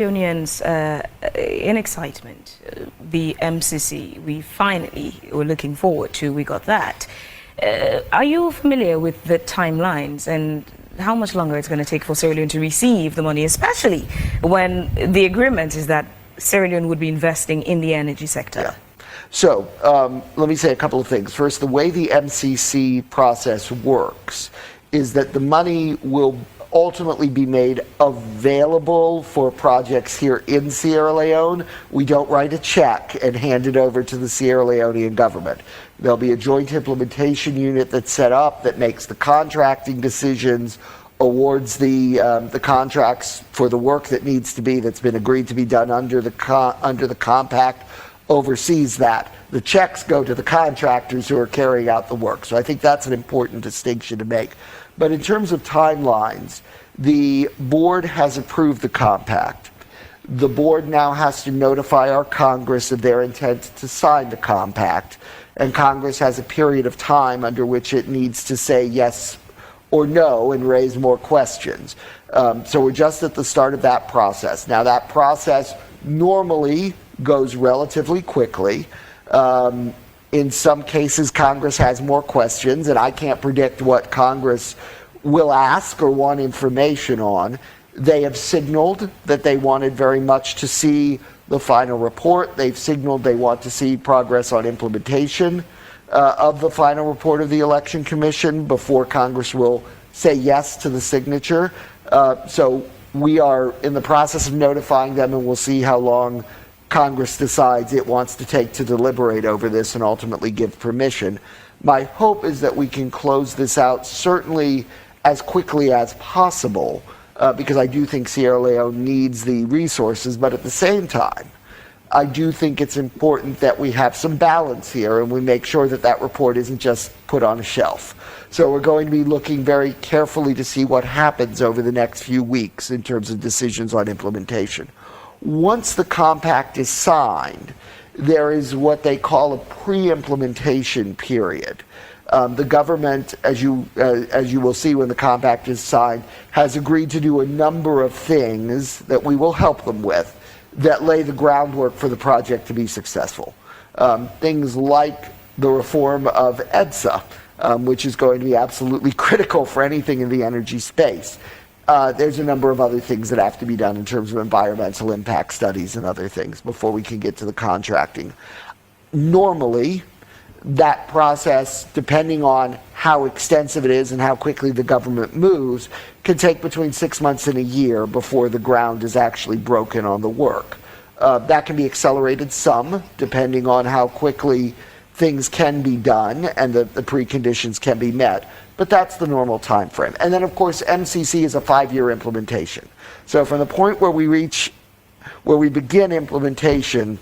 Leoneans, in excitement, the MCC, we're looking forward to, we got that. Are you familiar with the timelines and how much longer it's going to take for Sierra Leone to receive the money, especially when the agreement is that Sierra Leone would be investing in the energy sector? Yeah. So let me say a couple of things. First, the way the MCC process works is that the money will ultimately be made available for projects here in Sierra Leone. We don't write a check and hand it over to the Sierra Leonean government. There'll be a joint implementation unit that's set up that makes the contracting decisions, awards the contracts for the work that needs to be, that's been agreed to be done under the compact, oversees that. The checks go to the contractors who are carrying out the work. So I think that's an important distinction to make. But in terms of timelines, the board has approved the compact. The board now has to notify our Congress of their intent to sign the compact. And Congress has a period of time under which it needs to say yes or no and raise more questions. So we're just at the start of that process. Now that process normally goes relatively quickly. In some cases, Congress has more questions, and I can't predict what Congress will ask or want information on. They have signaled that they wanted very much to see the final report. They've signaled they want to see progress on implementation of the final report of the Election Commission before Congress will say yes to the signature. So we are in the process of notifying them, and we'll see how long Congress decides it wants to take to deliberate over this and ultimately give permission. My hope is that we can close this out certainly as quickly as possible, because I do think Sierra Leone needs the resources, but at the same time, I do think it's important that we have some balance here and we make sure that that report isn't just put on a shelf. So we're going to be looking very carefully to see what happens over the next few weeks in terms of decisions on implementation. Once the compact is signed, there is what they call a pre-implementation period. The government, as you will see when the compact is signed, has agreed to do a number of things that we will help them with that lay the groundwork for the project to be successful. Things like the reform of EDSA, which is going to be absolutely critical for anything in the energy space. There's a number of other things that have to be done in terms of environmental impact studies and other things before we can get to the contracting. Normally, that process, depending on how extensive it is and how quickly the government moves, can take between 6 months and a year before the ground is actually broken on the work. That can be accelerated some, depending on how quickly things can be done and the preconditions can be met. But that's the normal time frame. And then, of course, MCC is a 5-year implementation. So from the point where we begin implementation,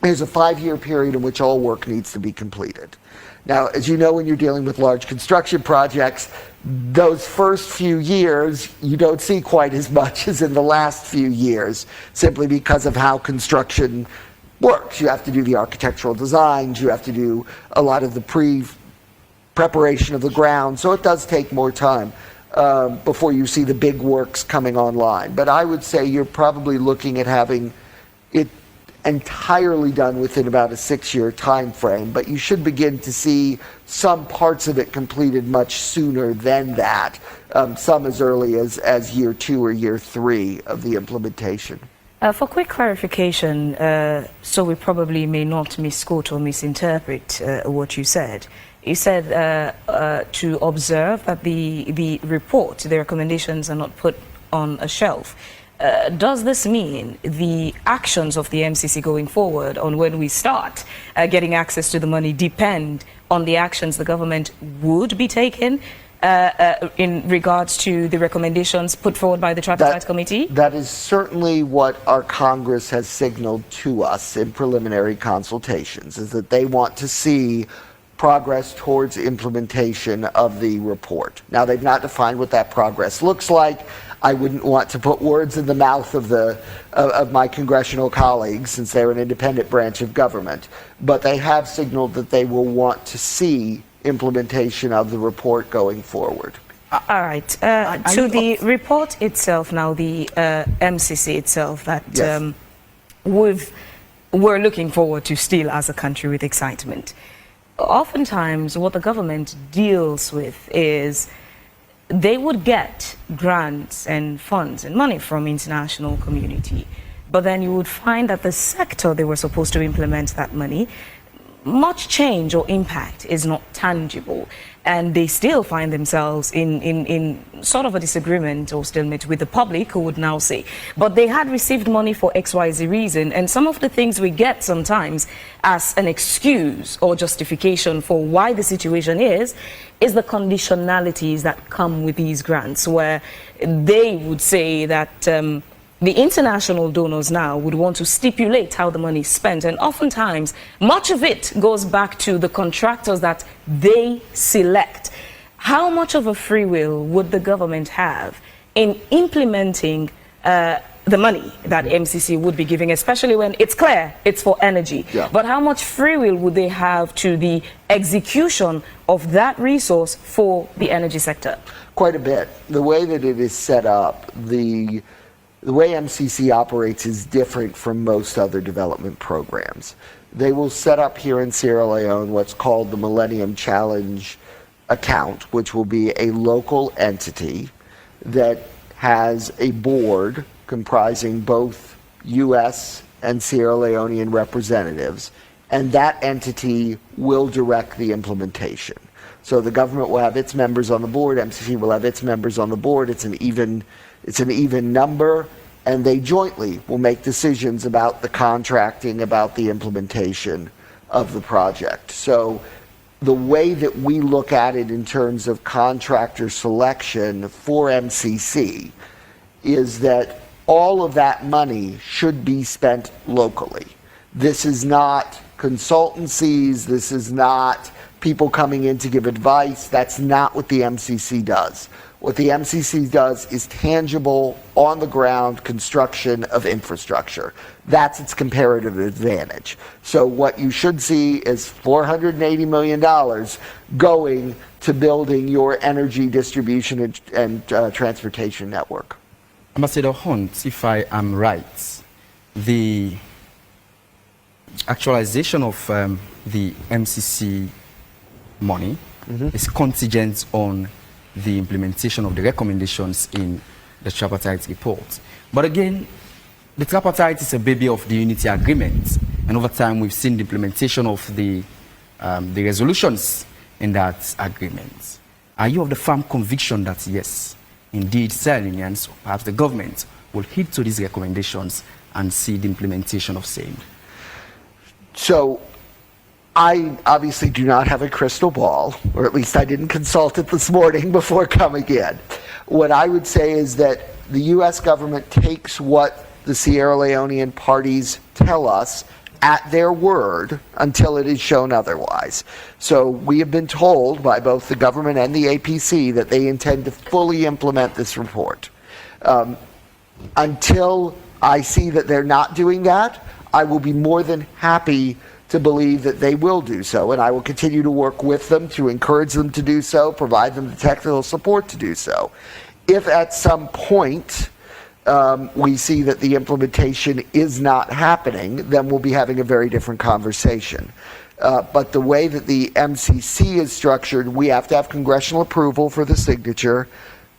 there's a 5-year period in which all work needs to be completed. Now, as you know, when you're dealing with large construction projects, those first few years, you don't see quite as much as in the last few years, simply because of how construction works. You have to do the architectural designs, you have to do a lot of the preparation of the ground, so it does take more time before you see the big works coming online. But I would say you're probably looking at having it entirely done within about a 6-year time frame, but you should begin to see some parts of it completed much sooner than that, some as early as year 2 or year 3 of the implementation. For quick clarification, so we probably may not misquote or misinterpret what you said. You said to observe that the report, the recommendations are not put on a shelf. Does this mean the actions of the MCC going forward on when we start getting access to the money depend on the actions the government would be taking in regards to the recommendations put forward by the Tripartite Committee? That is certainly what our Congress has signaled to us in preliminary consultations, is that they want to see progress towards implementation of the report. Now, they've not defined what that progress looks like. I wouldn't want to put words in the mouth of my congressional colleagues, since they're an independent branch of government. But they have signaled that they will want to see implementation of the report going forward. All right. To the report itself now, the MCC itself, that Yes. we're looking forward to still as a country with excitement. Oftentimes, what the government deals with is they would get grants and funds and money from international community, but then you would find that the sector they were supposed to implement that money, much change or impact is not tangible, and they still find themselves in sort of a disagreement or stalemate with the public, who would now say, but they had received money for XYZ reason, and some of the things we get sometimes as an excuse or justification for why the situation is the conditionalities that come with these grants, where they would say that the international donors now would want to stipulate how the money is spent, and oftentimes much of it goes back to the contractors that they select. How much of a free will would the government have in implementing the money that MCC would be giving, especially when it's clear it's for energy? Yeah. But how much free will would they have to the execution of that resource for the energy sector? Quite a bit. The way that it is set up, the way MCC operates is different from most other development programs. They will set up here in Sierra Leone what's called the Millennium Challenge account, which will be a local entity that has a board comprising both U.S. and Sierra Leonean representatives, and that entity will direct the implementation. So the government will have its members on the board, MCC will have its members on the board. It's an even number, and they jointly will make decisions about the contracting, about the implementation of the project. So the way that we look at it in terms of contractor selection for MCC is that all of that money should be spent locally. This is not consultancies, this is not people coming in to give advice. That's not what the MCC does. What the MCC does is tangible, on the ground construction of infrastructure. That's its comparative advantage. So what you should see is $480 million going to building your energy distribution and transportation network. Ambassador Hunt, if I am right, the actualization of the MCC money is contingent on the implementation of the recommendations in the tripartite report. But again, the tripartite is a baby of the unity agreement, and over time we've seen the implementation of the resolutions in that agreement. Are you of the firm conviction that yes, indeed, Sierra Leoneans, perhaps the government, will heed to these recommendations and see the implementation of same? So I obviously do not have a crystal ball, or at least I didn't consult it this morning before coming in. What I would say is that the U.S. government takes what the Sierra Leonean parties tell us at their word until it is shown otherwise. So we have been told by both the government and the APC that they intend to fully implement this report. Until I see that they're not doing that, I will be more than happy to believe that they will do so, and I will continue to work with them to encourage them to do so, provide them the technical support to do so. If at some point we see that the implementation is not happening, then we'll be having a very different conversation. But the way that the MCC is structured, we have to have congressional approval for the signature.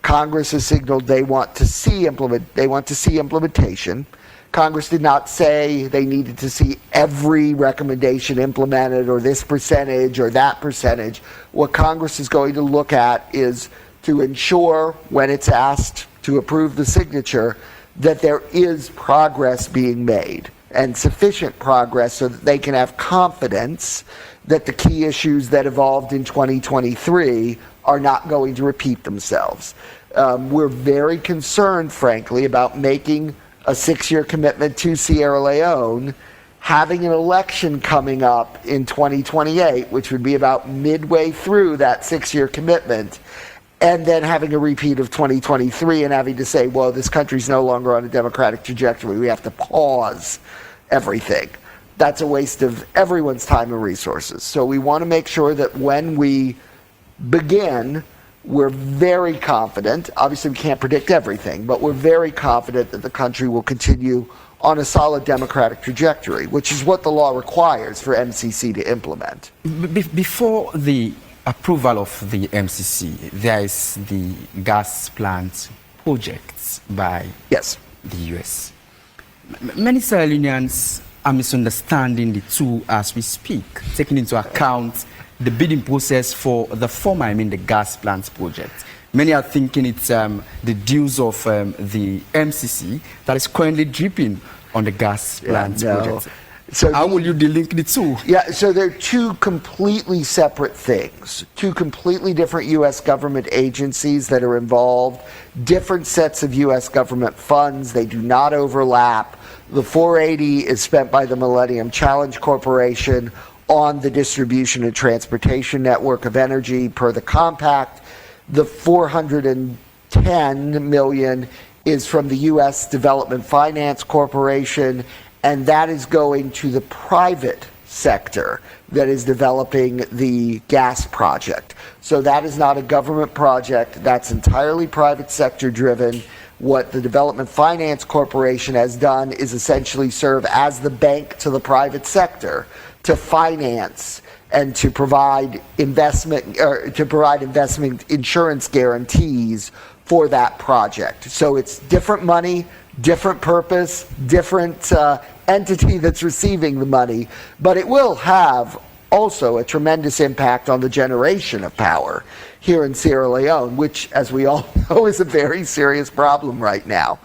Congress has signaled they want to see implementation. Congress did not say they needed to see every recommendation implemented or this percentage or that percentage. What Congress is going to look at is to ensure, when it's asked to approve the signature, that there is progress being made, and sufficient progress so that they can have confidence that the key issues that evolved in 2023 are not going to repeat themselves. We're very concerned, frankly, about making a 6-year commitment to Sierra Leone, having an election coming up in 2028, which would be about midway through that 6-year commitment, and then having a repeat of 2023 and having to say, well, this country's no longer on a democratic trajectory. We have to pause everything. That's a waste of everyone's time and resources. So we want to make sure that when we begin we're very confident, obviously we can't predict everything, but we're very confident that the country will continue on a solid democratic trajectory, which is what the law requires for MCC to implement. Before the approval of the MCC, there is the gas plant projects by Yes. the US. Many Sierra Leoneans are misunderstanding the two as we speak, taking into account the bidding process for the former, I mean the gas plants project. Many are thinking it's the dues of the MCC that is currently dripping on the gas plants project. So how will you delink the two? Yeah, so they're two completely separate things, two completely different U.S. government agencies that are involved, different sets of U.S. government funds. They do not overlap. The 480 is spent by the Millennium Challenge Corporation on the distribution and transportation network of energy per the compact. The 410 million is from the U.S. Development Finance Corporation, and that is going to the private sector that is developing the gas project. So that is not a government project, that's entirely private sector driven. What the Development Finance Corporation has done is essentially serve as the bank to the private sector to finance and to provide investment insurance guarantees for that project. So it's different money, different purpose, different entity that's receiving the money, but it will have also a tremendous impact on the generation of power here in Sierra Leone, which, as we all know, is a very serious problem right now.